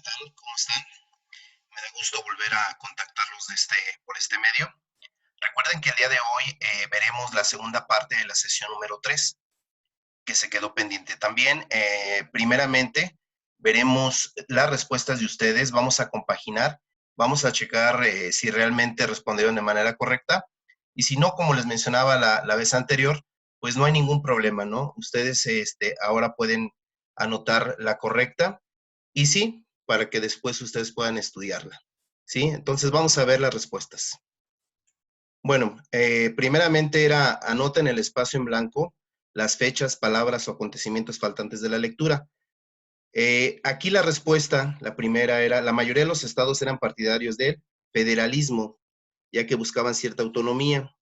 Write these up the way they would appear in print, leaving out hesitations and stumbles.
¿Qué tal? ¿Cómo están? Me da gusto volver a contactarlos por este medio. Recuerden que el día de hoy veremos la segunda parte de la sesión número 3, que se quedó pendiente. También, primeramente, veremos las respuestas de ustedes. Vamos a compaginar, vamos a checar si realmente respondieron de manera correcta. Y si no, como les mencionaba la vez anterior, pues no hay ningún problema, ¿no? Ustedes ahora pueden anotar la correcta y sí, para que después ustedes puedan estudiarla. ¿Sí? Entonces vamos a ver las respuestas. Bueno, primeramente era anota en el espacio en blanco las fechas, palabras o acontecimientos faltantes de la lectura. Aquí la respuesta, la primera era, la mayoría de los estados eran partidarios del federalismo, ya que buscaban cierta autonomía.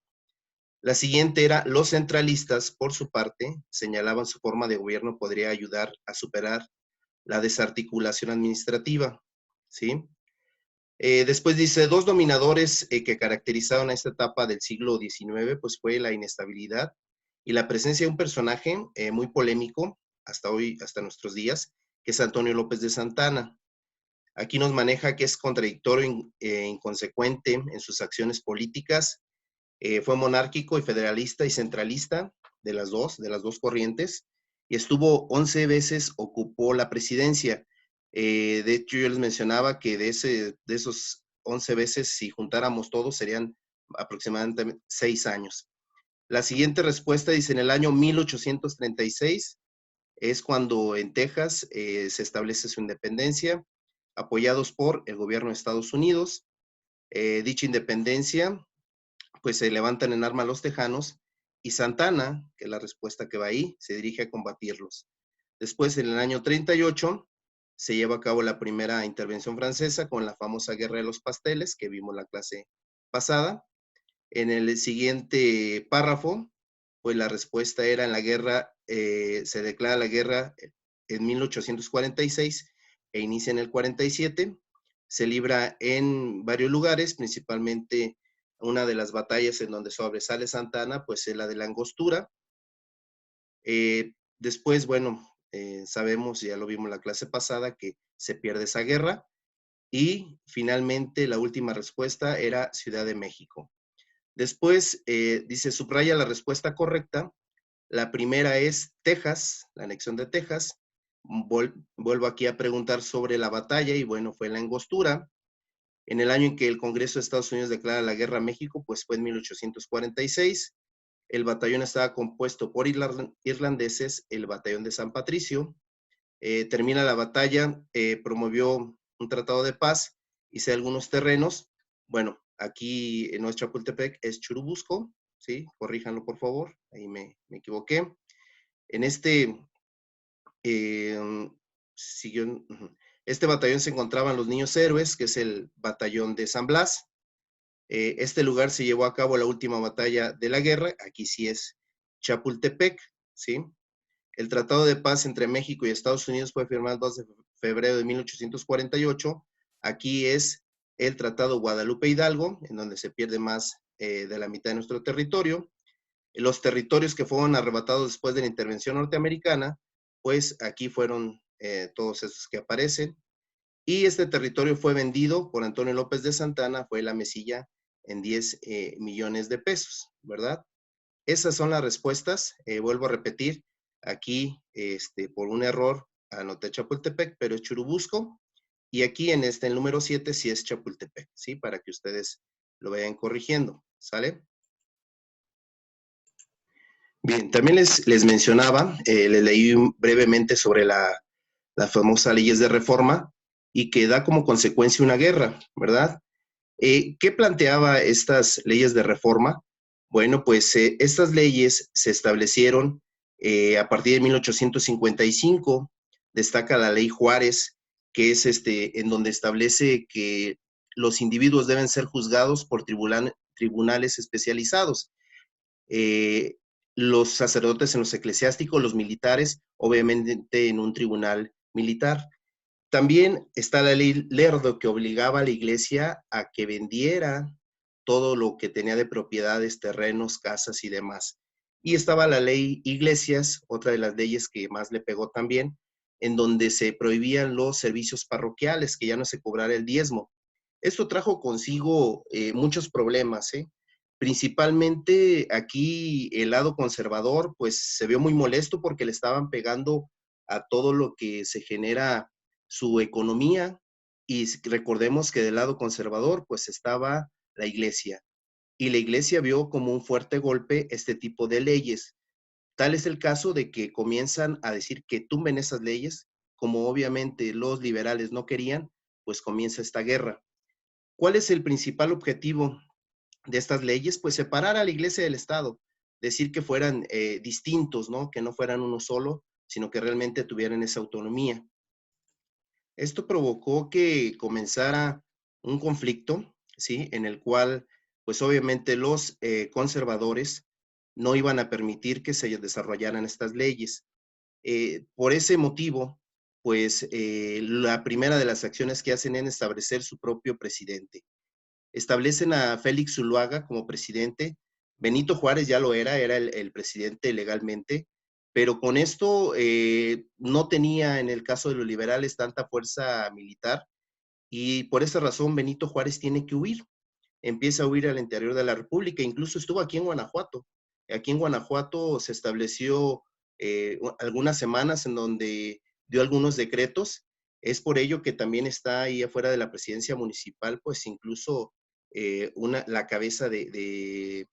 La siguiente era, los centralistas, por su parte, señalaban su forma de gobierno podría ayudar a superar la desarticulación administrativa, ¿sí? Después dice, dos dominadores que caracterizaron a esta etapa del siglo XIX, pues fue la inestabilidad y la presencia de un personaje muy polémico hasta hoy, hasta nuestros días, que es Antonio López de Santana. Aquí nos maneja que es contradictorio e inconsecuente en sus acciones políticas. Fue monárquico y federalista y centralista de las dos corrientes, y estuvo 11 veces, ocupó la presidencia. De hecho, yo les mencionaba que de esos 11 veces, si juntáramos todos, serían aproximadamente 6 años. La siguiente respuesta dice, en el año 1836 es cuando en Texas se establece su independencia, apoyados por el gobierno de Estados Unidos. Dicha independencia pues se levantan en arma los tejanos y Santana, que es la respuesta que va ahí, se dirige a combatirlos. Después, en el año 38, se lleva a cabo la primera intervención francesa con la famosa Guerra de los Pasteles, que vimos la clase pasada. En el siguiente párrafo, pues la respuesta era en la guerra, se declara la guerra en 1846 e inicia en el 47. Se libra en varios lugares, principalmente una de las batallas en donde sobresale Santana, pues es la de la Angostura. Después, bueno, sabemos, ya lo vimos en la clase pasada, que se pierde esa guerra. Y finalmente la última respuesta era Ciudad de México. Después dice, subraya la respuesta correcta. La primera es Texas, la anexión de Texas. Vuelvo aquí a preguntar sobre la batalla y bueno, fue la Angostura. En el año en que el Congreso de Estados Unidos declara la guerra a México, pues fue en 1846. El batallón estaba compuesto por irlandeses, el batallón de San Patricio. Termina la batalla, promovió un tratado de paz, hice algunos terrenos. Bueno, aquí no es Chapultepec, es Churubusco, ¿sí? Corríjanlo, por favor, ahí me equivoqué. En siguió, este batallón se encontraban los Niños Héroes, que es el batallón de San Blas. Este lugar se llevó a cabo la última batalla de la guerra, aquí sí es Chapultepec, ¿sí? El Tratado de Paz entre México y Estados Unidos fue firmado el 2 de febrero de 1848. Aquí es el Tratado Guadalupe Hidalgo, en donde se pierde más de la mitad de nuestro territorio. Los territorios que fueron arrebatados después de la intervención norteamericana, pues aquí fueron todos esos que aparecen. Y este territorio fue vendido por Antonio López de Santana, fue la mesilla en 10 millones de pesos, ¿verdad? Esas son las respuestas. Vuelvo a repetir, aquí por un error anoté Chapultepec, pero es Churubusco. Y aquí en el número 7 sí es Chapultepec, ¿sí? Para que ustedes lo vayan corrigiendo, ¿sale? Bien, también les mencionaba, les leí brevemente sobre las famosas leyes de reforma y que da como consecuencia una guerra, ¿verdad? ¿Qué planteaba estas leyes de reforma? Bueno, pues estas leyes se establecieron a partir de 1855. Destaca la ley Juárez, que es en donde establece que los individuos deben ser juzgados por tribunales especializados. Eh, los sacerdotes en los eclesiásticos, los militares, obviamente en un tribunal militar. También está la ley Lerdo, que obligaba a la iglesia a que vendiera todo lo que tenía de propiedades, terrenos, casas y demás. Y estaba la ley Iglesias, otra de las leyes que más le pegó también, en donde se prohibían los servicios parroquiales, que ya no se cobrara el diezmo. Esto trajo consigo muchos problemas, ¿eh? Principalmente aquí el lado conservador, pues se vio muy molesto porque le estaban pegando a todo lo que se genera su economía. Y recordemos que del lado conservador, pues estaba la iglesia. Y la iglesia vio como un fuerte golpe este tipo de leyes. Tal es el caso de que comienzan a decir que tumben esas leyes, como obviamente los liberales no querían, pues comienza esta guerra. ¿Cuál es el principal objetivo de estas leyes? Pues separar a la iglesia del Estado, decir que fueran distintos, ¿no? Que no fueran uno solo, sino que realmente tuvieran esa autonomía. Esto provocó que comenzara un conflicto, ¿sí? En el cual, pues obviamente los conservadores no iban a permitir que se desarrollaran estas leyes. Por ese motivo, pues la primera de las acciones que hacen es establecer su propio presidente. Establecen a Félix Zuluaga como presidente. Benito Juárez ya lo era el presidente legalmente, pero con esto no tenía en el caso de los liberales tanta fuerza militar y por esa razón Benito Juárez tiene que huir. Empieza a huir al interior de la República, incluso estuvo aquí en Guanajuato. Aquí en Guanajuato se estableció algunas semanas en donde dio algunos decretos. Es por ello que también está ahí afuera de la presidencia municipal, pues incluso la cabeza de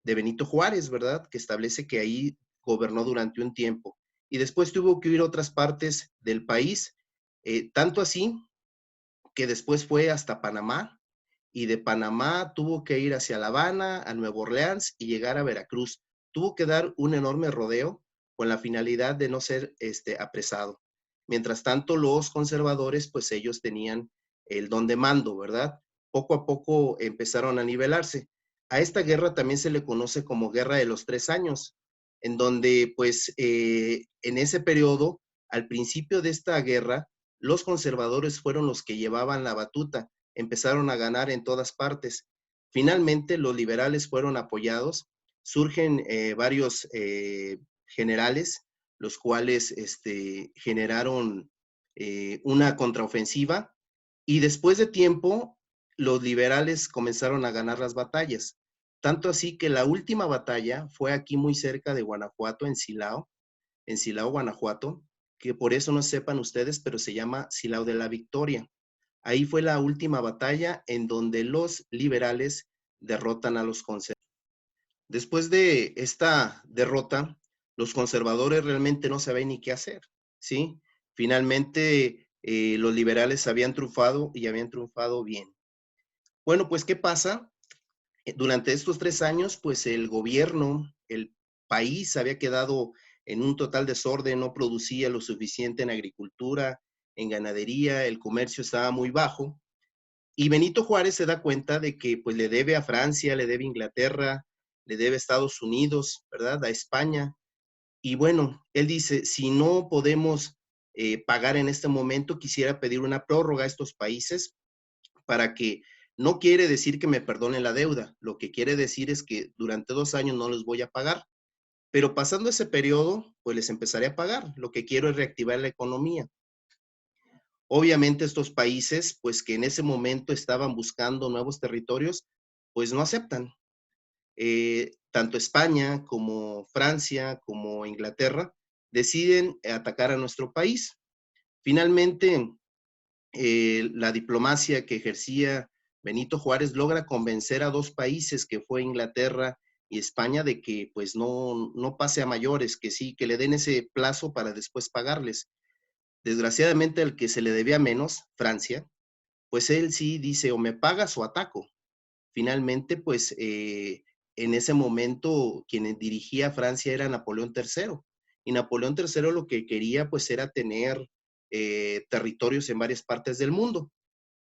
Benito Juárez, ¿verdad? Que establece que ahí gobernó durante un tiempo. Y después tuvo que ir a otras partes del país, tanto así que después fue hasta Panamá, y de Panamá tuvo que ir hacia La Habana, a Nueva Orleans y llegar a Veracruz. Tuvo que dar un enorme rodeo con la finalidad de no ser apresado. Mientras tanto, los conservadores, pues ellos tenían el don de mando, ¿verdad? Poco a poco empezaron a nivelarse. A esta guerra también se le conoce como Guerra de los 3 años, en donde, pues, en ese periodo, al principio de esta guerra, los conservadores fueron los que llevaban la batuta, empezaron a ganar en todas partes. Finalmente, los liberales fueron apoyados, surgen varios generales, los cuales generaron una contraofensiva y después de tiempo, los liberales comenzaron a ganar las batallas. Tanto así que la última batalla fue aquí muy cerca de Guanajuato, en Silao, Guanajuato, que por eso no sepan ustedes, pero se llama Silao de la Victoria. Ahí fue la última batalla en donde los liberales derrotan a los conservadores. Después de esta derrota, los conservadores realmente no sabían ni qué hacer, ¿sí? Finalmente, los liberales habían triunfado y habían triunfado bien. Bueno, pues, ¿qué pasa? Durante estos 3 años, pues el gobierno, el país había quedado en un total desorden, no producía lo suficiente en agricultura, en ganadería, el comercio estaba muy bajo. Y Benito Juárez se da cuenta de que pues le debe a Francia, le debe a Inglaterra, le debe a Estados Unidos, ¿verdad? A España. Y bueno, él dice, si no podemos pagar en este momento, quisiera pedir una prórroga a estos países para que no quiere decir que me perdonen la deuda, lo que quiere decir es que durante 2 años no les voy a pagar, pero pasando ese periodo, pues les empezaré a pagar. Lo que quiero es reactivar la economía. Obviamente estos países, pues que en ese momento estaban buscando nuevos territorios, pues no aceptan. Tanto España como Francia como Inglaterra deciden atacar a nuestro país. Finalmente, la diplomacia que ejercía Benito Juárez logra convencer a 2 países, que fue Inglaterra y España, de que pues no pase a mayores, que sí, que le den ese plazo para después pagarles. Desgraciadamente, al que se le debía menos, Francia, pues él sí dice o me pagas o ataco. Finalmente, pues en ese momento quien dirigía a Francia era Napoleón III. Y Napoleón III lo que quería pues era tener territorios en varias partes del mundo.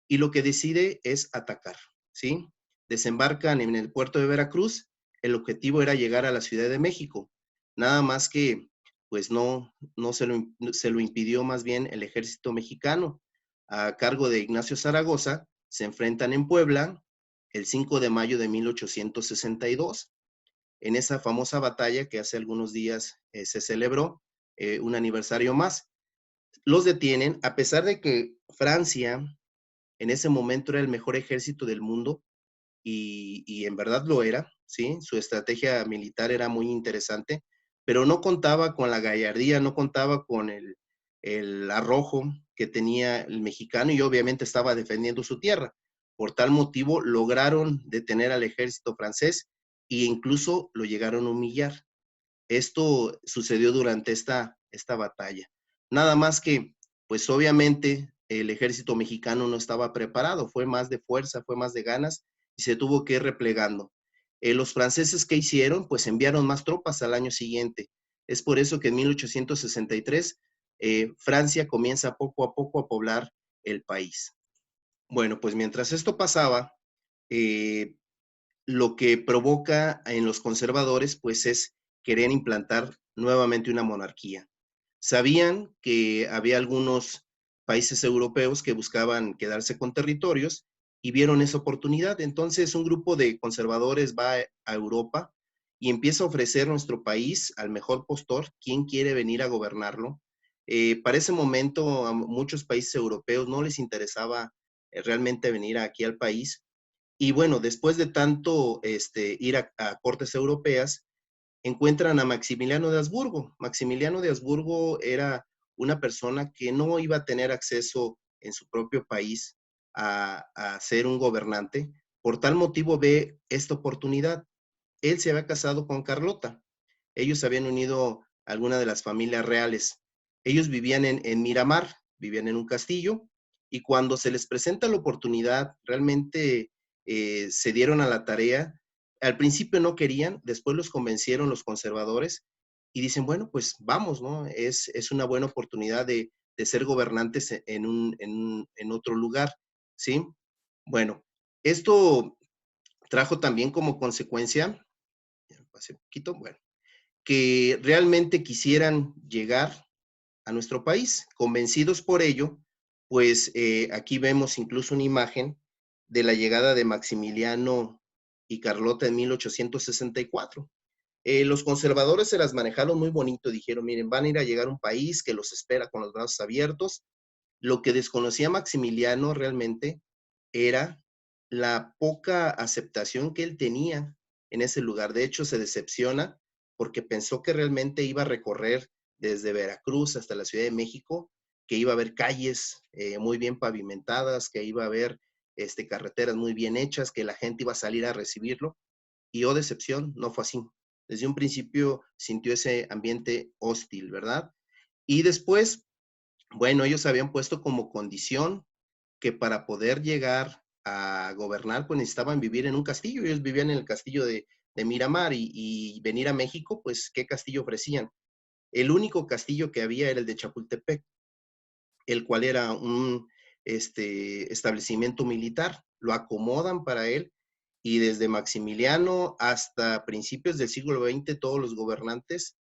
Y lo que decide es atacar, ¿sí? Desembarcan en el puerto de Veracruz. El objetivo era llegar a la Ciudad de México. Nada más que pues no se lo impidió más bien el ejército mexicano. A cargo de Ignacio Zaragoza, se enfrentan en Puebla el 5 de mayo de 1862. En esa famosa batalla que hace algunos días se celebró un aniversario más. los detienen, a pesar de que Francia en ese momento era el mejor ejército del mundo, y en verdad lo era, ¿sí? Su estrategia militar era muy interesante, pero no contaba con la gallardía, no contaba con el arrojo que tenía el mexicano y obviamente estaba defendiendo su tierra. Por tal motivo lograron detener al ejército francés e incluso lo llegaron a humillar. Esto sucedió durante esta batalla. Nada más que, pues obviamente el ejército mexicano no estaba preparado, fue más de fuerza, fue más de ganas y se tuvo que ir replegando. Los franceses, ¿qué hicieron? Pues enviaron más tropas al año siguiente. Es por eso que en 1863 Francia comienza poco a poco a poblar el país. Bueno, pues mientras esto pasaba, eh, lo que provoca en los conservadores, pues es querer implantar nuevamente una monarquía. Sabían que había algunos países europeos que buscaban quedarse con territorios y vieron esa oportunidad. Entonces un grupo de conservadores va a Europa y empieza a ofrecer nuestro país al mejor postor, quien quiere venir a gobernarlo. Para ese momento a muchos países europeos no les interesaba realmente venir aquí al país y bueno, después de tanto ir a cortes europeas, encuentran a Maximiliano de Habsburgo. Maximiliano de Habsburgo era una persona que no iba a tener acceso en su propio país a ser un gobernante. Por tal motivo ve esta oportunidad. Él se había casado con Carlota. Ellos habían unido a alguna de las familias reales. Ellos vivían en Miramar, vivían en un castillo, y cuando se les presenta la oportunidad, realmente se dieron a la tarea. Al principio no querían, después los convencieron los conservadores y dicen, bueno, pues vamos, ¿no? Es una buena oportunidad de ser gobernantes en otro lugar, ¿sí? Bueno, esto trajo también como consecuencia, ya me pasé un poquito, bueno, que realmente quisieran llegar a nuestro país. Convencidos por ello, pues aquí vemos incluso una imagen de la llegada de Maximiliano y Carlota en 1864. Los conservadores se las manejaron muy bonito, dijeron, miren, van a ir a llegar a un país que los espera con los brazos abiertos. Lo que desconocía Maximiliano realmente era la poca aceptación que él tenía en ese lugar. De hecho, se decepciona porque pensó que realmente iba a recorrer desde Veracruz hasta la Ciudad de México, que iba a haber calles muy bien pavimentadas, que iba a haber carreteras muy bien hechas, que la gente iba a salir a recibirlo. Y oh, decepción, no fue así. Desde un principio sintió ese ambiente hostil, ¿verdad? Y después, bueno, ellos habían puesto como condición que para poder llegar a gobernar, pues necesitaban vivir en un castillo. Ellos vivían en el castillo de Miramar y venir a México, pues, ¿qué castillo ofrecían? El único castillo que había era el de Chapultepec, el cual era un establecimiento militar. Lo acomodan para él y desde Maximiliano hasta principios del siglo XX todos los gobernantes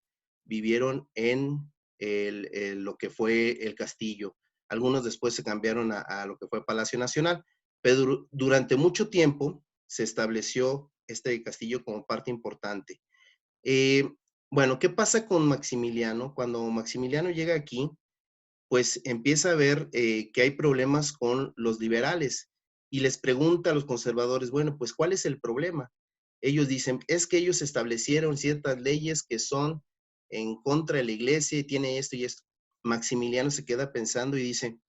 vivieron en lo que fue el castillo. Algunos después se cambiaron a lo que fue Palacio Nacional, pero durante mucho tiempo se estableció este castillo como parte importante. Eh, bueno, ¿qué pasa con Maximiliano? Cuando Maximiliano llega aquí, pues empieza a ver que hay problemas con los liberales y les pregunta a los conservadores, bueno, pues ¿cuál es el problema? Ellos dicen, es que ellos establecieron ciertas leyes que son en contra de la iglesia y tiene esto y esto. Maximiliano se queda pensando y dice,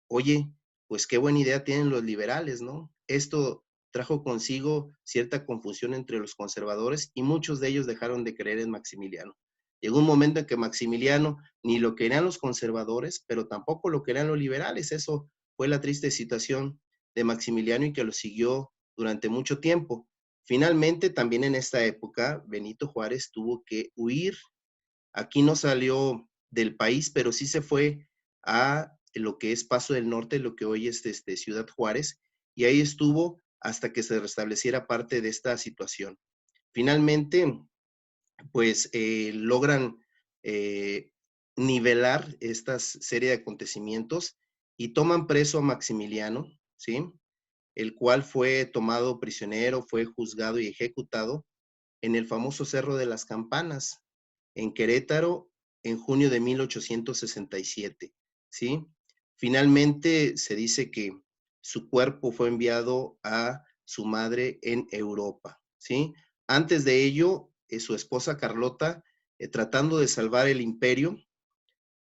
oye, pues qué buena idea tienen los liberales, ¿no? Esto trajo consigo cierta confusión entre los conservadores y muchos de ellos dejaron de creer en Maximiliano. Llegó un momento en que Maximiliano ni lo querían los conservadores, pero tampoco lo querían los liberales. Eso fue la triste situación de Maximiliano y que lo siguió durante mucho tiempo. Finalmente, también en esta época, Benito Juárez tuvo que huir. Aquí no salió del país, pero sí se fue a lo que es Paso del Norte, lo que hoy es Ciudad Juárez, y ahí estuvo hasta que se restableciera parte de esta situación. Finalmente, pues logran eh, nivelar esta serie de acontecimientos y toman preso a Maximiliano, ¿sí? El cual fue tomado prisionero, fue juzgado y ejecutado en el famoso Cerro de las Campanas, en Querétaro, en junio de 1867. ¿sí? Finalmente se dice que su cuerpo fue enviado a su madre en Europa, ¿sí? Antes de ello, su esposa Carlota, tratando de salvar el imperio,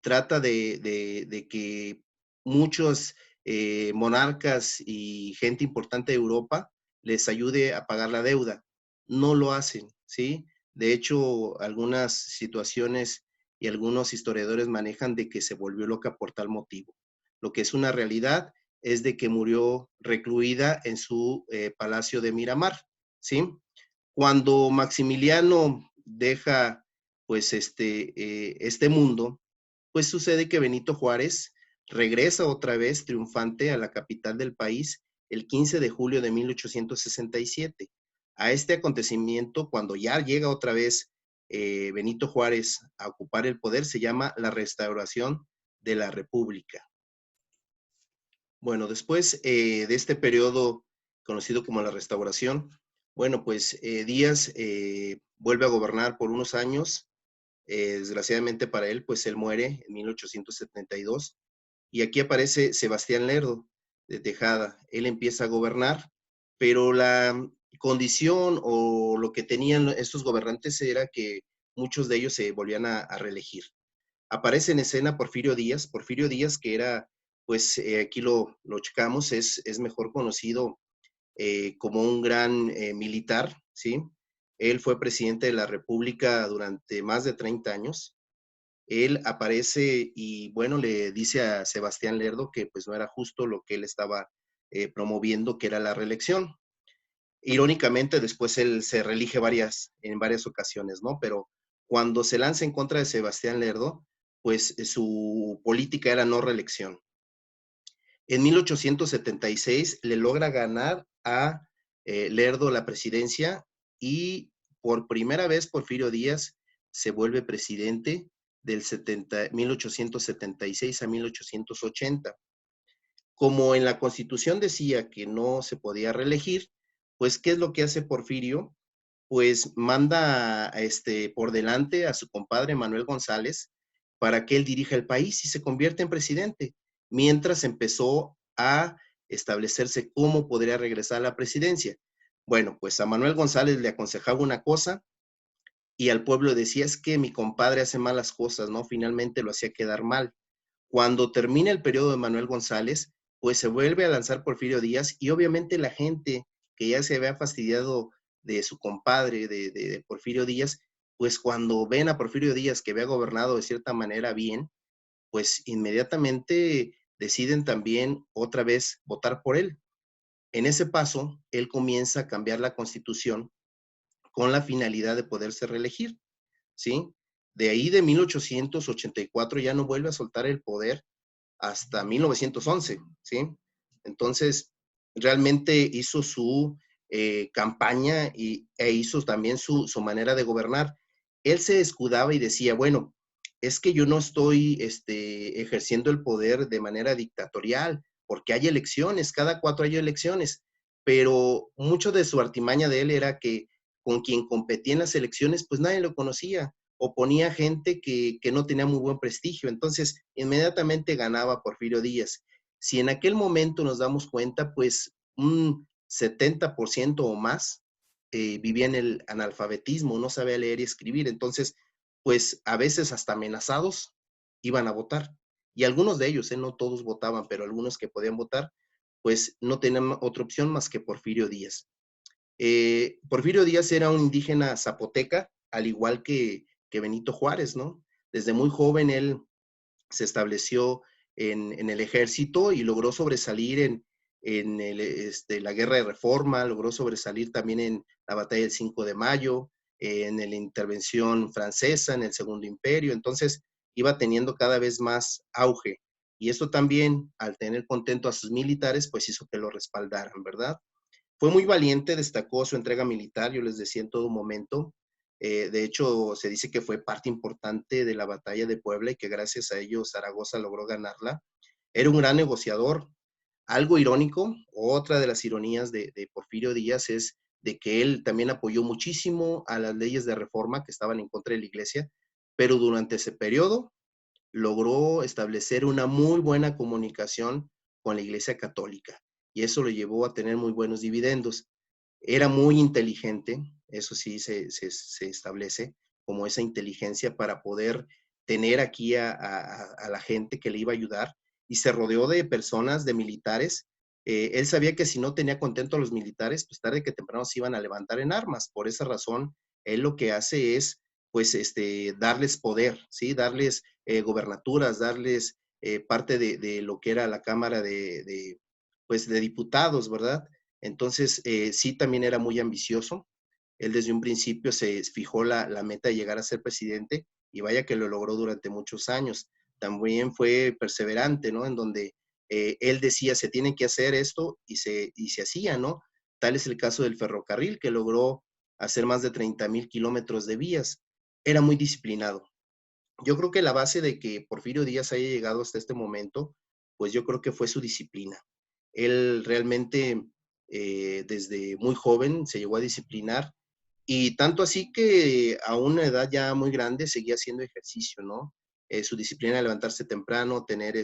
trata de que muchos monarcas y gente importante de Europa les ayude a pagar la deuda. No lo hacen, ¿sí? De hecho, algunas situaciones y algunos historiadores manejan de que se volvió loca por tal motivo. Lo que es una realidad es de que murió recluida en su palacio de Miramar, ¿sí? Cuando Maximiliano deja pues este mundo, pues sucede que Benito Juárez regresa otra vez triunfante a la capital del país el 15 de julio de 1867. A este acontecimiento, cuando ya llega otra vez Benito Juárez a ocupar el poder, se llama la restauración de la República. Bueno, después de este periodo conocido como la restauración, bueno, pues Díaz vuelve a gobernar por unos años. Desgraciadamente para él, pues él muere en 1872. Y aquí aparece Sebastián Lerdo de Tejada. Él empieza a gobernar, pero la condición o lo que tenían estos gobernantes era que muchos de ellos se volvían a reelegir. Aparece en escena Porfirio Díaz que era, pues aquí lo checamos, es mejor conocido como un gran militar, ¿sí? Él fue presidente de la República durante más de 30 años. Él aparece y, bueno, le dice a Sebastián Lerdo que pues no era justo lo que él estaba promoviendo, que era la reelección. Irónicamente, después él se reelige en varias ocasiones, ¿no? Pero cuando se lanza en contra de Sebastián Lerdo, pues su política era no reelección. En 1876 le logra ganar a Lerdo la presidencia y por primera vez Porfirio Díaz se vuelve presidente del 1876 a 1880. Como en la Constitución decía que no se podía reelegir, pues ¿qué es lo que hace Porfirio? Pues manda por delante a su compadre Manuel González para que él dirija el país y se convierte en presidente, mientras empezó a establecerse cómo podría regresar a la presidencia. Bueno, pues a Manuel González le aconsejaba una cosa y al pueblo decía, es que mi compadre hace malas cosas, ¿no? Finalmente lo hacía quedar mal. Cuando termina el periodo de Manuel González, pues se vuelve a lanzar Porfirio Díaz y obviamente la gente que ya se había fastidiado de su compadre, de Porfirio Díaz, pues cuando ven a Porfirio Díaz que había gobernado de cierta manera bien, pues inmediatamente deciden también otra vez votar por él. En ese paso, él comienza a cambiar la constitución con la finalidad de poderse reelegir, ¿sí? De ahí de 1884 ya no vuelve a soltar el poder hasta 1911, ¿sí? Entonces, realmente hizo su campaña e hizo también su manera de gobernar. Él se escudaba y decía, bueno, es que yo no estoy ejerciendo el poder de manera dictatorial, porque hay elecciones, cada 4 hay elecciones, pero mucho de su artimaña de él era que con quien competía en las elecciones, pues nadie lo conocía, o ponía gente que no tenía muy buen prestigio. Entonces, inmediatamente ganaba Porfirio Díaz. Si en aquel momento nos damos cuenta, pues un 70% o más vivía en el analfabetismo, no sabía leer y escribir. Entonces, pues a veces hasta amenazados iban a votar. Y algunos de ellos, no todos votaban, pero algunos que podían votar, pues no tenían otra opción más que Porfirio Díaz. Porfirio Díaz era un indígena zapoteca, al igual que Benito Juárez, ¿no? Desde muy joven él se estableció en el ejército y logró sobresalir la guerra de reforma, logró sobresalir también en la batalla del 5 de mayo, en la intervención francesa, en el Segundo Imperio. Entonces iba teniendo cada vez más auge. Y esto también, al tener contento a sus militares, pues hizo que lo respaldaran, ¿verdad? Fue muy valiente, destacó su entrega militar, yo les decía en todo momento. De hecho, se dice que fue parte importante de la batalla de Puebla y que gracias a ello Zaragoza logró ganarla. Era un gran negociador. Algo irónico, otra de las ironías de Porfirio Díaz es de que él también apoyó muchísimo a las leyes de reforma que estaban en contra de la iglesia, pero durante ese periodo logró establecer una muy buena comunicación con la Iglesia Católica y eso lo llevó a tener muy buenos dividendos. Era muy inteligente, eso sí se establece como esa inteligencia para poder tener aquí a la gente que le iba a ayudar y se rodeó de personas, de militares. Él sabía que si no tenía contento a los militares, pues tarde que temprano se iban a levantar en armas. Por esa razón, él lo que hace es, pues, darles poder, ¿sí? Darles gobernaturas, darles parte de lo que era la Cámara pues, de Diputados, ¿verdad? Entonces, sí, también era muy ambicioso. Él desde un principio se fijó la meta de llegar a ser presidente y vaya que lo logró durante muchos años. También fue perseverante, ¿no? En donde él decía, se tiene que hacer esto y se hacía, ¿no? Tal es el caso del ferrocarril, que logró hacer más de 30,000 kilómetros de vías. Era muy disciplinado. Yo creo que la base de que Porfirio Díaz haya llegado hasta este momento, pues yo creo que fue su disciplina. Él realmente desde muy joven se llegó a disciplinar y tanto así que a una edad ya muy grande seguía haciendo ejercicio, ¿no? Su disciplina de levantarse temprano, tener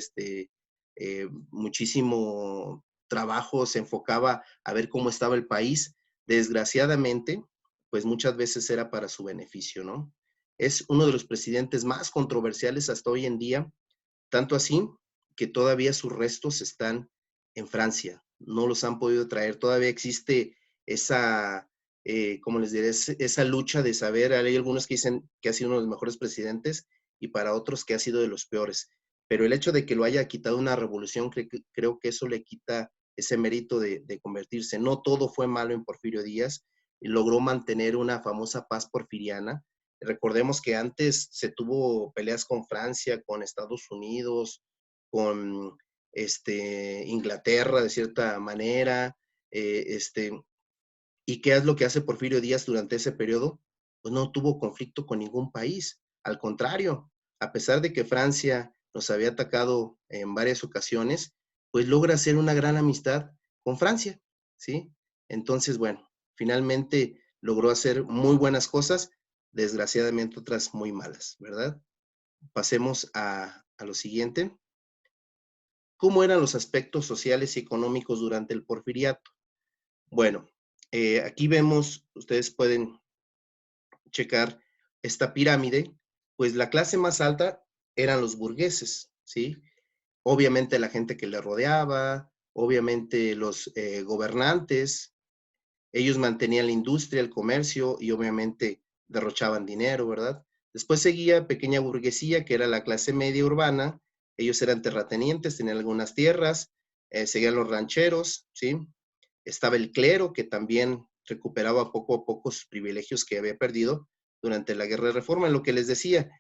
muchísimo trabajo, se enfocaba a ver cómo estaba el país. Desgraciadamente, pues muchas veces era para su beneficio, ¿no? Es uno de los presidentes más controversiales hasta hoy en día, tanto así que todavía sus restos están en Francia, no los han podido traer, todavía existe esa, como les diré, esa lucha de saber, hay algunos que dicen que ha sido uno de los mejores presidentes y para otros que ha sido de los peores, pero el hecho de que lo haya quitado una revolución, creo que eso le quita ese mérito de convertirse. No todo fue malo en Porfirio Díaz, logró mantener una famosa paz porfiriana. Recordemos que antes se tuvo peleas con Francia, con Estados Unidos, con Inglaterra de cierta manera, ¿y qué es lo que hace Porfirio Díaz durante ese periodo? Pues no tuvo conflicto con ningún país, al contrario, a pesar de que Francia nos había atacado en varias ocasiones, pues logra hacer una gran amistad con Francia, ¿sí? Entonces, bueno, finalmente logró hacer muy buenas cosas, desgraciadamente otras muy malas, ¿verdad? Pasemos a lo siguiente. ¿Cómo eran los aspectos sociales y económicos durante el porfiriato? Bueno, aquí vemos, ustedes pueden checar esta pirámide, pues la clase más alta eran los burgueses, ¿sí? Obviamente la gente que le rodeaba, obviamente los gobernantes, ellos mantenían la industria, el comercio y obviamente derrochaban dinero, ¿verdad? Después seguía pequeña burguesía, que era la clase media urbana, ellos eran terratenientes, tenían algunas tierras, seguían los rancheros, ¿sí? Estaba el clero, que también recuperaba poco a poco sus privilegios que había perdido durante la Guerra de Reforma. En lo que les decía,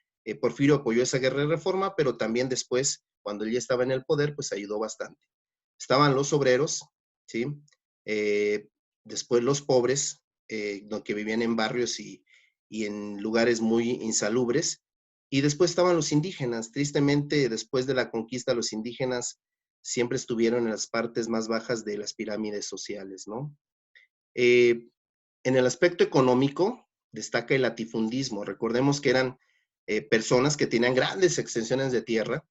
Porfirio apoyó esa Guerra de Reforma, pero también después, cuando él ya estaba en el poder, pues ayudó bastante. Estaban los obreros, ¿sí? Eh, Después los pobres, que vivían en barrios y en lugares muy insalubres. Y después estaban los indígenas. Tristemente, después de la conquista, los indígenas siempre estuvieron en las partes más bajas de las pirámides sociales, ¿no? Eh, en el aspecto económico, destaca el latifundismo. Recordemos que eran personas que tenían grandes extensiones de tierra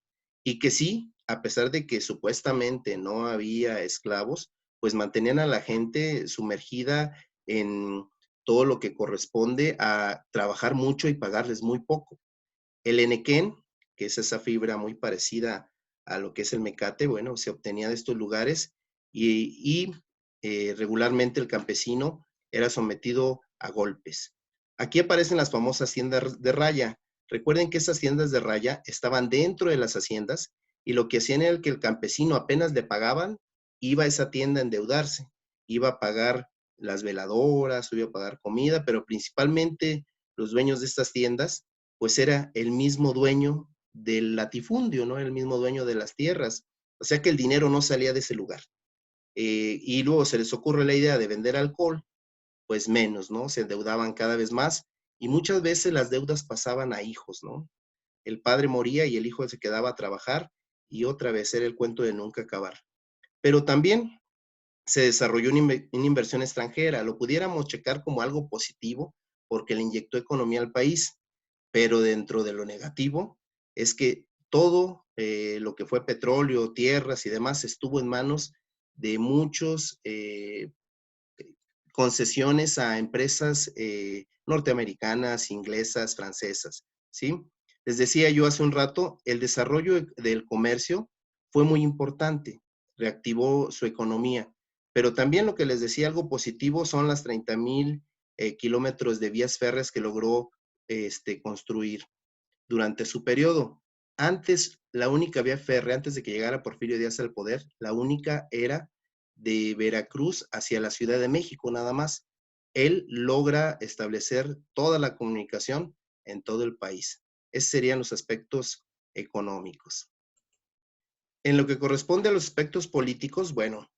y que sí, a pesar de que supuestamente no había esclavos, pues mantenían a la gente sumergida en todo lo que corresponde a trabajar mucho y pagarles muy poco. El enequén, que es esa fibra muy parecida a lo que es el mecate, bueno, se obtenía de estos lugares y regularmente el campesino era sometido a golpes. Aquí aparecen las famosas haciendas de raya. Recuerden que esas haciendas de raya estaban dentro de las haciendas y lo que hacían era que el campesino apenas le pagaban, iba a esa tienda a endeudarse, iba a pagar las veladoras, iba a pagar comida, pero principalmente los dueños de estas tiendas pues era el mismo dueño del latifundio, ¿no? El mismo dueño de las tierras. O sea que el dinero no salía de ese lugar. Y luego se les ocurre la idea de vender alcohol, pues menos, ¿no? Se endeudaban cada vez más y muchas veces las deudas pasaban a hijos, ¿no? El padre moría y el hijo se quedaba a trabajar y otra vez era el cuento de nunca acabar. Pero también se desarrolló una inversión extranjera, lo pudiéramos checar como algo positivo porque le inyectó economía al país, pero dentro de lo negativo es que todo lo que fue petróleo, tierras y demás estuvo en manos de muchos concesiones a empresas norteamericanas, inglesas, francesas, ¿sí? Les decía yo hace un rato, el desarrollo del comercio fue muy importante, reactivó su economía, pero también lo que les decía, algo positivo son las 30,000 kilómetros de vías férreas que logró construir durante su periodo. Antes, la única vía férrea, antes de que llegara Porfirio Díaz al poder, la única era de Veracruz hacia la Ciudad de México, nada más. Él logra establecer toda la comunicación en todo el país. Esos serían los aspectos económicos. En lo que corresponde a los aspectos políticos, bueno,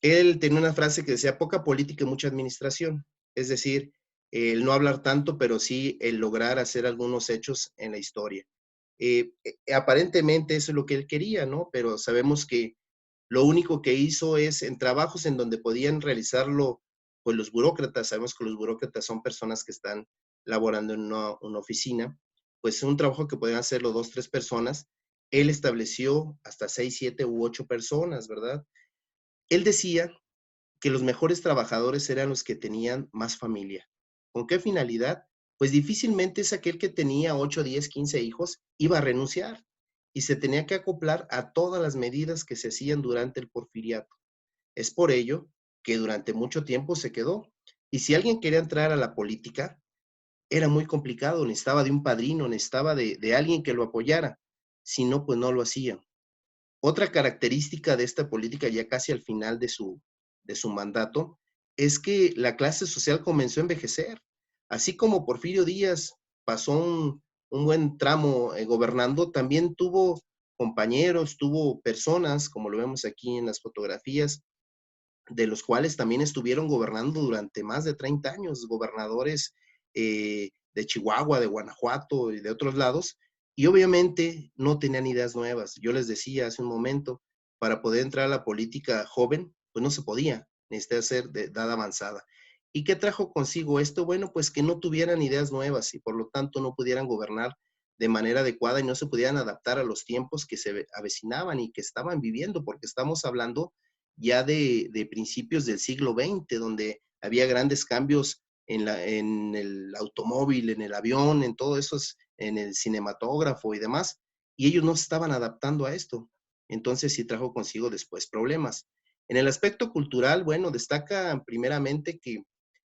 él tenía una frase que decía, poca política y mucha administración. Es decir, el no hablar tanto, pero sí el lograr hacer algunos hechos en la historia. Aparentemente eso es lo que él quería, ¿no? Pero sabemos que lo único que hizo es en trabajos en donde podían realizarlo, pues los burócratas, sabemos que los burócratas son personas que están laborando en una oficina, pues un trabajo que podían hacerlo dos, tres personas, él estableció hasta seis, siete u ocho personas, ¿verdad? Él decía que los mejores trabajadores eran los que tenían más familia. ¿Con qué finalidad? Pues difícilmente es aquel que tenía 8, 10, 15 hijos iba a renunciar y se tenía que acoplar a todas las medidas que se hacían durante el porfiriato. Es por ello que durante mucho tiempo se quedó. Y si alguien quería entrar a la política, era muy complicado, necesitaba de un padrino, necesitaba de alguien que lo apoyara. Si no, pues no lo hacía. Otra característica de esta política, ya casi al final de su mandato, es que la clase social comenzó a envejecer. Así como Porfirio Díaz pasó un buen tramo gobernando, también tuvo compañeros, tuvo personas, como lo vemos aquí en las fotografías, de los cuales también estuvieron gobernando durante más de 30 años, gobernadores de Chihuahua, de Guanajuato y de otros lados, y obviamente no tenían ideas nuevas. Yo les decía hace un momento, para poder entrar a la política joven, pues no se podía, necesitaba ser de edad avanzada. ¿Y qué trajo consigo esto? Bueno, pues que no tuvieran ideas nuevas y por lo tanto no pudieran gobernar de manera adecuada y no se pudieran adaptar a los tiempos que se avecinaban y que estaban viviendo, porque estamos hablando ya de principios del siglo XX, donde había grandes cambios en el automóvil, en el avión, en todo eso, en el cinematógrafo y demás, y ellos no se estaban adaptando a esto. Entonces sí trajo consigo después problemas. En el aspecto cultural, bueno, destaca primeramente que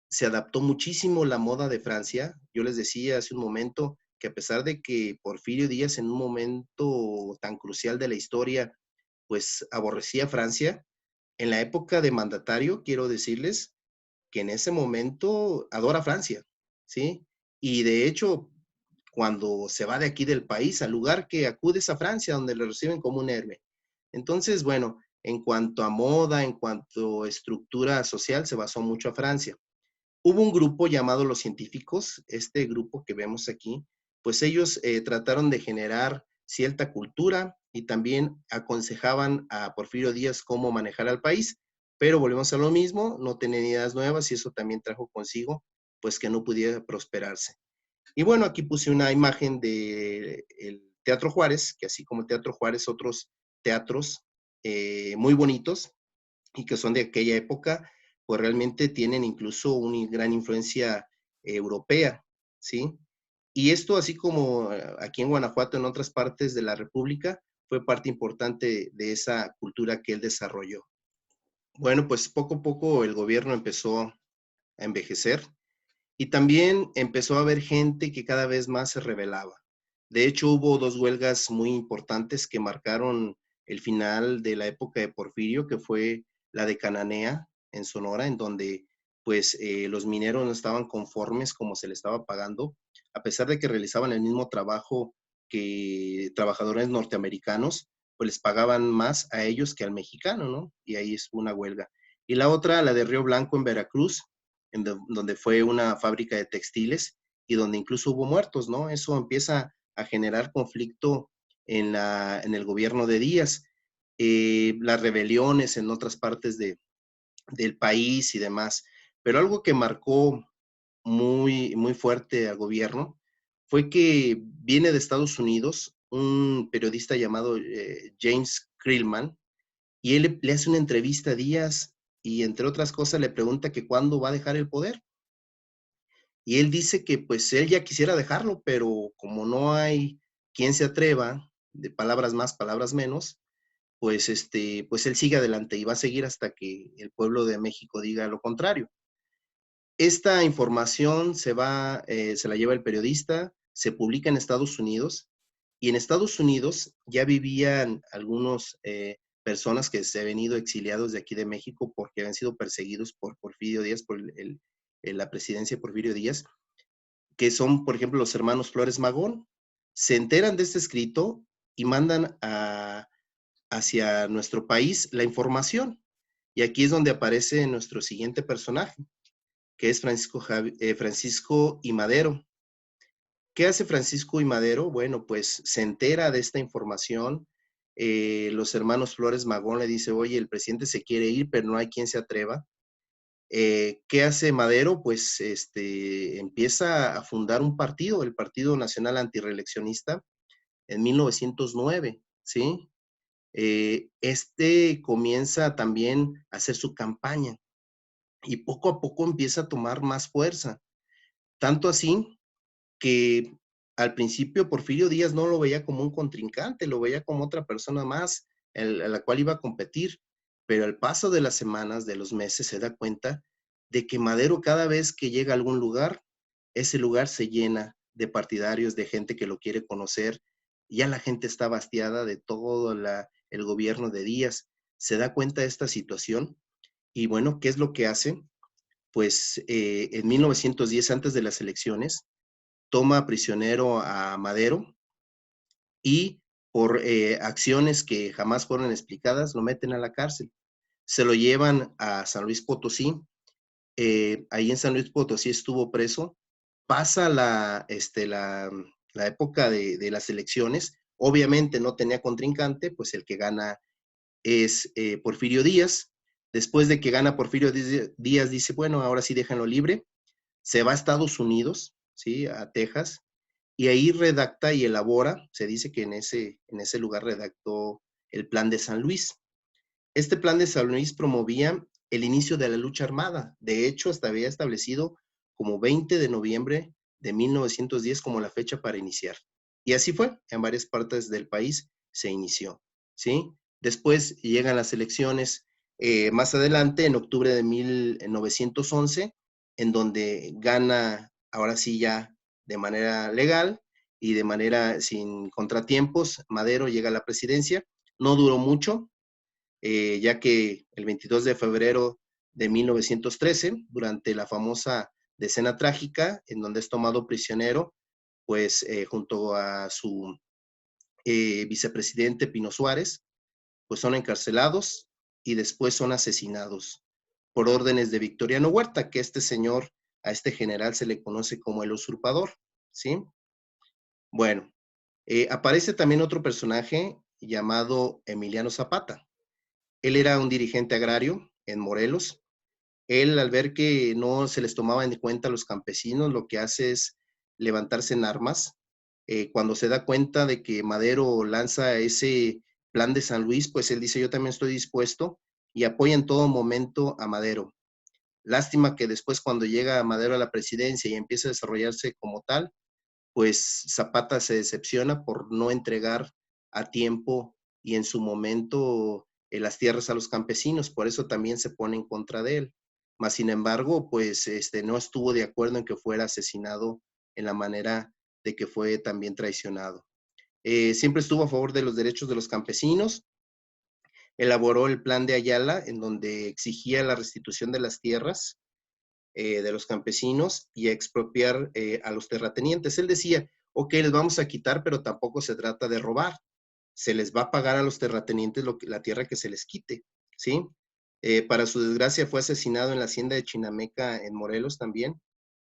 se adaptó muchísimo la moda de Francia. Yo les decía hace un momento que a pesar de que Porfirio Díaz en un momento tan crucial de la historia, pues aborrecía Francia, en la época de mandatario, quiero decirles que en ese momento adora Francia, ¿sí? Y de hecho, cuando se va de aquí del país, al lugar que acude es a Francia, donde le reciben como un héroe. Entonces, bueno, en cuanto a moda, en cuanto a estructura social, se basó mucho a Francia. Hubo un grupo llamado Los Científicos, este grupo que vemos aquí, pues ellos trataron de generar cierta cultura y también aconsejaban a Porfirio Díaz cómo manejar al país, pero volvemos a lo mismo, no tenían ideas nuevas y eso también trajo consigo pues que no pudiera prosperarse. Y bueno, aquí puse una imagen del Teatro Juárez, que así como el Teatro Juárez, otros teatros muy bonitos, y que son de aquella época, pues realmente tienen incluso una gran influencia europea, ¿sí? Y esto, así como aquí en Guanajuato, en otras partes de la República, fue parte importante de esa cultura que él desarrolló. Bueno, pues poco a poco el gobierno empezó a envejecer y también empezó a haber gente que cada vez más se rebelaba. De hecho, hubo dos huelgas muy importantes que marcaron el final de la época de Porfirio, que fue la de Cananea en Sonora, en donde pues los mineros no estaban conformes como se les estaba pagando, a pesar de que realizaban el mismo trabajo que trabajadores norteamericanos, pues les pagaban más a ellos que al mexicano, ¿no? Y ahí es una huelga. Y la otra, la de Río Blanco en Veracruz, donde fue una fábrica de textiles y donde incluso hubo muertos, ¿no? Eso empieza a generar conflicto en el gobierno de Díaz. Las rebeliones en otras partes del país y demás. Pero algo que marcó muy fuerte al gobierno fue que viene de Estados Unidos un periodista llamado James Krillman, y él le hace una entrevista a Díaz y entre otras cosas le pregunta que cuándo va a dejar el poder. Y él dice que pues él ya quisiera dejarlo, pero como no hay quien se atreva, de palabras más, palabras menos, pues, pues él sigue adelante y va a seguir hasta que el pueblo de México diga lo contrario. Esta información se la lleva el periodista, se publica en Estados Unidos y en Estados Unidos ya vivían algunos personas que se habían ido exiliados de aquí de México porque habían sido perseguidos por Porfirio Díaz, por la presidencia de Porfirio Díaz, que son, por ejemplo, los hermanos Flores Magón. Se enteran de este escrito y mandan hacia nuestro país la información. Y aquí es donde aparece nuestro siguiente personaje, que es Francisco I. Madero. ¿Qué hace Francisco I. Madero? Bueno, pues se entera de esta información. Los hermanos Flores Magón le dice, oye, el presidente se quiere ir, pero no hay quien se atreva. ¿Qué hace Madero? Pues empieza a fundar un partido, el Partido Nacional Antirreeleccionista, en 1909, ¿sí? Comienza también a hacer su campaña y poco a poco empieza a tomar más fuerza. Tanto así que al principio Porfirio Díaz no lo veía como un contrincante, lo veía como otra persona más a la cual iba a competir, pero al paso de las semanas, de los meses, se da cuenta de que Madero cada vez que llega a algún lugar, ese lugar se llena de partidarios, de gente que lo quiere conocer, ya la gente está bastiada de todo el gobierno de Díaz, se da cuenta de esta situación y bueno, ¿qué es lo que hace? Pues en 1910, antes de las elecciones, toma prisionero a Madero y por acciones que jamás fueron explicadas, lo meten a la cárcel. Se lo llevan a San Luis Potosí. Ahí en San Luis Potosí estuvo preso. Pasa la época de las elecciones. Obviamente no tenía contrincante, pues el que gana es Porfirio Díaz. Después de que gana Porfirio Díaz, dice, bueno, ahora sí déjenlo libre. Se va a Estados Unidos, ¿sí? A Texas, y ahí redacta y elabora, se dice que en ese lugar redactó el Plan de San Luis. Este Plan de San Luis promovía el inicio de la lucha armada. De hecho, hasta había establecido como 20 de noviembre de 1910 como la fecha para iniciar. Y así fue, en varias partes del país se inició, ¿sí? Después llegan las elecciones más adelante, en octubre de 1911, en donde gana, ahora sí ya de manera legal y de manera sin contratiempos, Madero llega a la presidencia. No duró mucho, ya que el 22 de febrero de 1913, durante la famosa decena trágica, en donde es tomado prisionero, pues junto a su vicepresidente Pino Suárez, pues son encarcelados y después son asesinados por órdenes de Victoriano Huerta, que este señor, a este general se le conoce como el usurpador, ¿sí? Bueno, aparece también otro personaje llamado Emiliano Zapata. Él era un dirigente agrario en Morelos. Él, al ver que no se les tomaba en cuenta a los campesinos, lo que hace es levantarse en armas. Cuando se da cuenta de que Madero lanza ese plan de San Luis, pues él dice, yo también estoy dispuesto y apoya en todo momento a Madero. Lástima que después cuando llega Madero a la presidencia y empieza a desarrollarse como tal, pues Zapata se decepciona por no entregar a tiempo y en su momento las tierras a los campesinos, por eso también se pone en contra de él. Mas, sin embargo, pues no estuvo de acuerdo en que fuera asesinado en la manera de que fue también traicionado. Siempre estuvo a favor de los derechos de los campesinos, elaboró el plan de Ayala, en donde exigía la restitución de las tierras de los campesinos y a expropiar a los terratenientes. Él decía, ok, les vamos a quitar, pero tampoco se trata de robar. Se les va a pagar a los terratenientes la tierra que se les quite, ¿sí? Para su desgracia fue asesinado en la hacienda de Chinameca en Morelos también,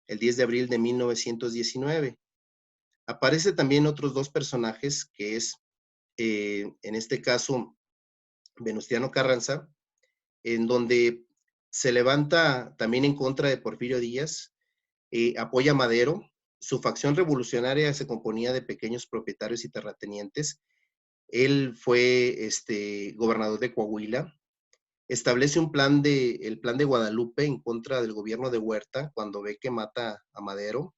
el 10 de abril de 1919. Aparece también otros dos personajes, que es, en este caso, Venustiano Carranza, en donde se levanta también en contra de Porfirio Díaz, apoya a Madero, Su facción revolucionaria se componía de pequeños propietarios y terratenientes. Él fue gobernador de Coahuila. Establece el plan de Guadalupe en contra del gobierno de Huerta cuando ve que mata a Madero.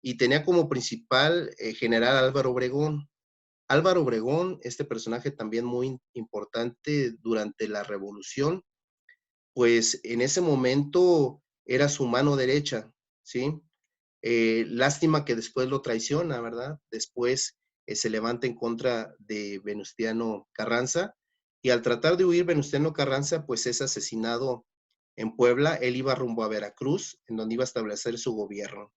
Y tenía como principal general Álvaro Obregón. Álvaro Obregón, este personaje también muy importante durante la revolución, pues en ese momento era su mano derecha, ¿sí? Lástima que después lo traiciona, ¿verdad? Después se levanta en contra de Venustiano Carranza y al tratar de huir Venustiano Carranza, pues es asesinado en Puebla. Él iba rumbo a Veracruz, en donde iba a establecer su gobierno.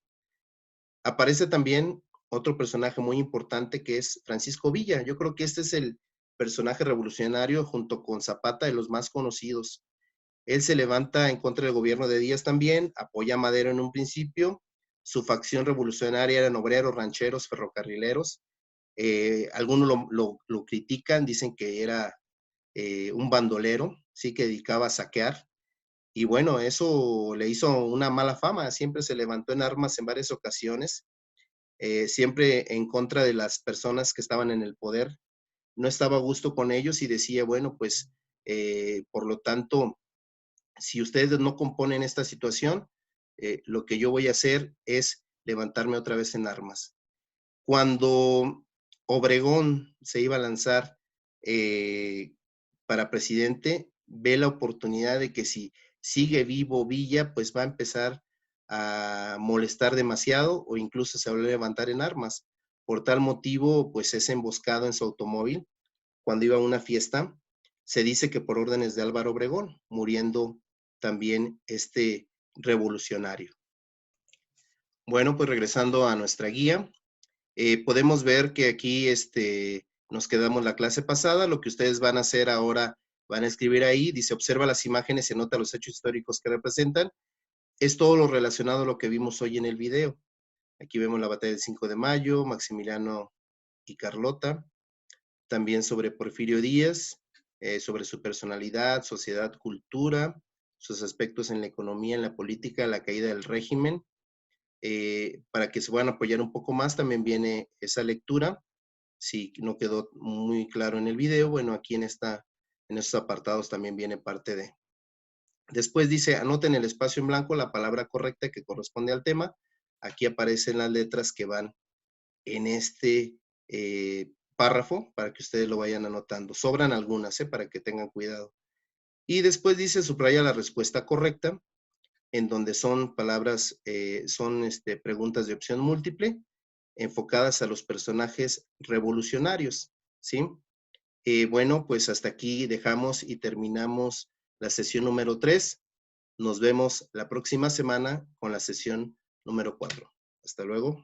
Aparece también otro personaje muy importante que es Francisco Villa. Yo creo que este es el personaje revolucionario junto con Zapata de los más conocidos. Él se levanta en contra del gobierno de Díaz también, apoya a Madero en un principio. Su facción revolucionaria eran obreros, rancheros, ferrocarrileros. Algunos lo critican, dicen que era un bandolero, sí, que dedicaba a saquear. Y bueno, eso le hizo una mala fama. Siempre se levantó en armas en varias ocasiones, siempre en contra de las personas que estaban en el poder. No estaba a gusto con ellos y decía, bueno, pues, por lo tanto, si ustedes no componen esta situación, lo que yo voy a hacer es levantarme otra vez en armas. Cuando Obregón se iba a lanzar para presidente, ve la oportunidad de que si sigue vivo Villa, pues va a empezar a molestar demasiado o incluso se va a levantar en armas. Por tal motivo, pues es emboscado en su automóvil cuando iba a una fiesta. Se dice que por órdenes de Álvaro Obregón, muriendo también este revolucionario. Bueno, pues regresando a nuestra guía, podemos ver que aquí nos quedamos la clase pasada. Lo que ustedes van a hacer ahora, van a escribir ahí, dice, observa las imágenes y anota los hechos históricos que representan. Es todo lo relacionado a lo que vimos hoy en el video. Aquí vemos la batalla del 5 de mayo, Maximiliano y Carlota. También sobre Porfirio Díaz, sobre su personalidad, sociedad, cultura, sus aspectos en la economía, en la política, la caída del régimen. Para que se puedan apoyar un poco más, también viene esa lectura. Si no quedó muy claro en el video, bueno, aquí en estos apartados también viene parte de. Después dice, anoten el espacio en blanco la palabra correcta que corresponde al tema. Aquí aparecen las letras que van en párrafo para que ustedes lo vayan anotando. Sobran algunas, para que tengan cuidado. Y después dice, subraya la respuesta correcta, en donde son palabras, son preguntas de opción múltiple, enfocadas a los personajes revolucionarios, ¿sí? Bueno, pues hasta aquí dejamos y terminamos la sesión número 3. Nos vemos la próxima semana con la sesión número 4. Hasta luego.